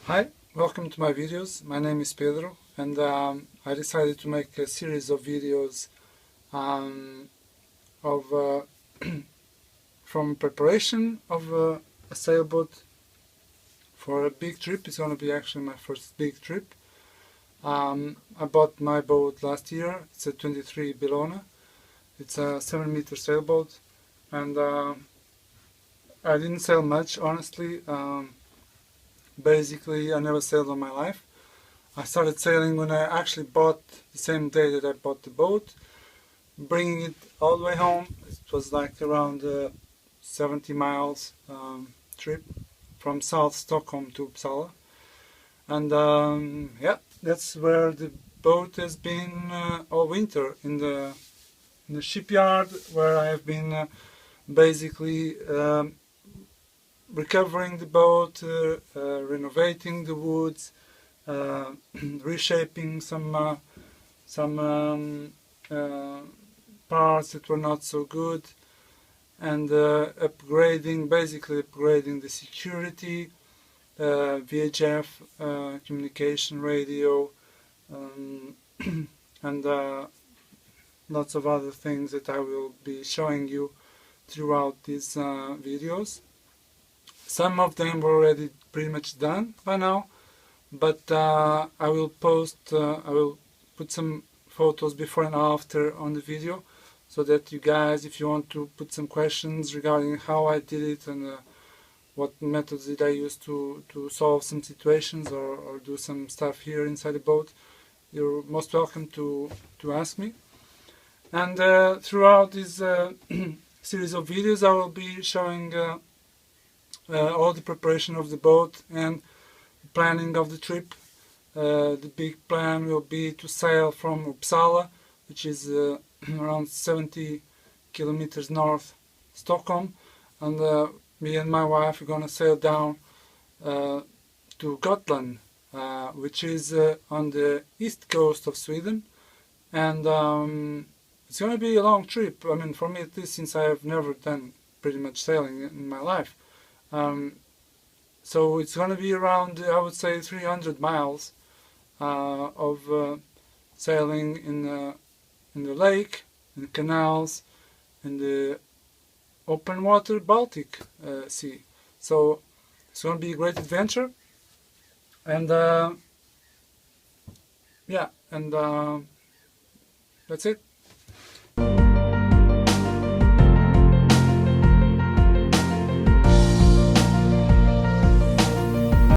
Hi, welcome to my videos. My name is Pedro, and I decided to make a series of videos of from preparation of a sailboat for a big trip. It's going to be actually my first big trip. I bought my boat last year. It's a 23 Bellona. It's a 7-meter sailboat, and I didn't sail much, honestly. Basically, I never sailed in my life. I started sailing when I actually bought, the same day that I bought the boat, bringing it all the way home. It was like around 70 miles trip from South Stockholm to Uppsala. And yeah, that's where the boat has been all winter, in the shipyard, where I have been basically recovering the boat, renovating the woods, reshaping some parts that were not so good, and basically upgrading the security, VHF, communication radio, and lots of other things that I will be showing you throughout these videos. Some of them were already pretty much done by now, but I will put some photos before and after on the video, so that you guys, if you want to put some questions regarding how I did it and what methods did I use to solve some situations or do some stuff here inside the boat, you're most welcome to ask me. And throughout this series of videos, I will be showing all the preparation of the boat and planning of the trip. The big plan will be to sail from Uppsala, which is around 70 kilometers north Stockholm, and me and my wife are gonna sail down to Gotland, which is on the east coast of Sweden, and it's gonna be a long trip. I mean, for me at least, since I have never done pretty much sailing in my life. So it's going to be around, I would say, 300 miles of sailing in the lake, in the canals, in the open water Baltic Sea. So it's going to be a great adventure. And yeah, and that's it.